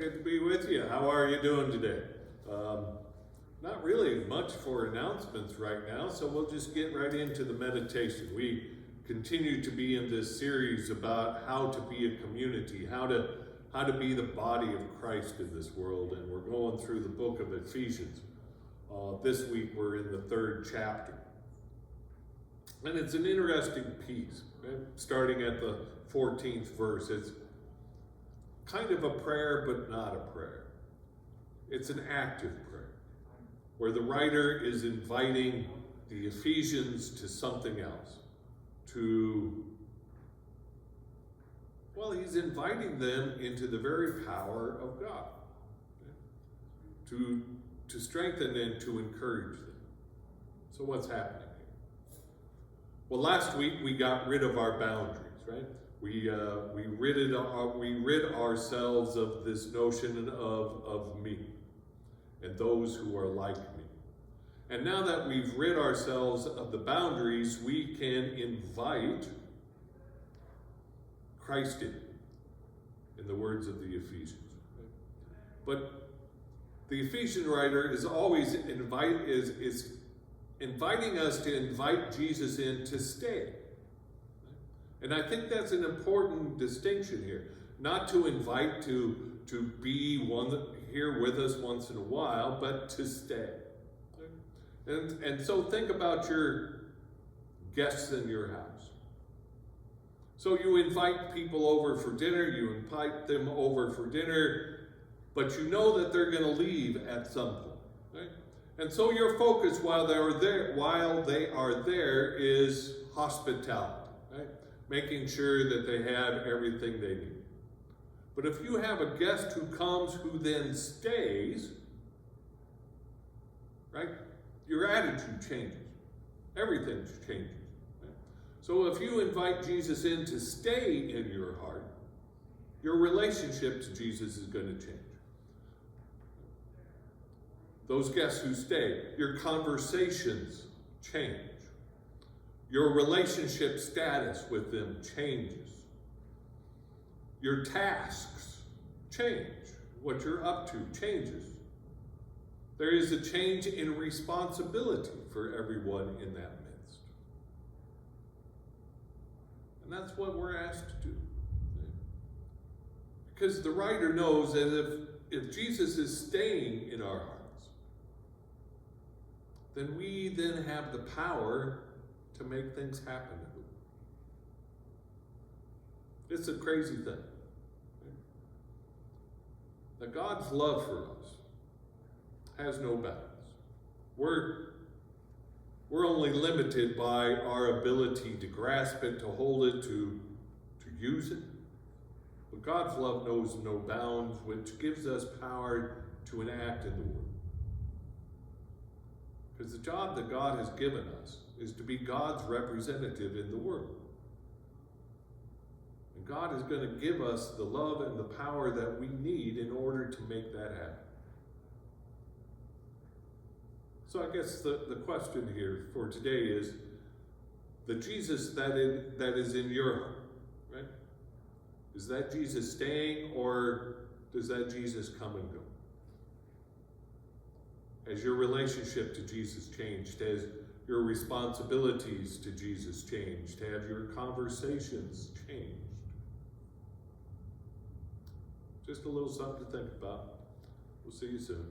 good to be with you. How are you doing today? Not really much for announcements right now, so we'll just get right into the meditation. We continue to be in this series about how to be a community, how to be the body of Christ in this world, and we're going through the book of Ephesians. This week we're in the 3rd chapter. And it's an interesting piece, right? Starting at the 14th verse. It's kind of a prayer, but not a prayer. It's an active prayer, where the writer is inviting the Ephesians to something else. He's inviting them into the very power of God, to strengthen and to encourage them. So what's happening here? Well, last week we got rid of our boundaries, right? We rid ourselves of this notion of me and those who are like me. And now that we've rid ourselves of the boundaries, we can invite Christ in the words of the Ephesians. But the Ephesian writer is always inviting us to invite Jesus in to stay. And I think that's an important distinction here. Not to invite to be one here with us once in a while, but to stay. And so think about your guests in your house. So you invite people over for dinner, you invite them over for dinner, but you know that they're going to leave at some point. Right? And so your focus while they are there is hospitality, right? Making sure that they have everything they need. But if you have a guest who comes who then stays, right? Your attitude changes. Everything changes. Right? So if you invite Jesus in to stay in your heart, your relationship to Jesus is going to change. Those guests who stay, your conversations change. Your relationship status with them changes. Your tasks change. What you're up to changes. There is a change in responsibility for everyone in that midst. And that's what we're asked to do. Because the writer knows that if Jesus is staying in our hearts, then we then have the power to make things happen. It's a crazy thing. That God's love for us has no bounds. We're only limited by our ability to grasp it, to hold it, to use it. But God's love knows no bounds, which gives us power to enact in the world. Because the job that God has given us is to be God's representative in the world. And God is going to give us the love and the power that we need in order to make that happen. So I guess the question here for today is the Jesus that is in your heart, right? Is that Jesus staying, or does that Jesus come and go? Has your relationship to Jesus changed? Has your responsibilities to Jesus changed? Have your conversations changed? Just a little something to think about. We'll see you soon.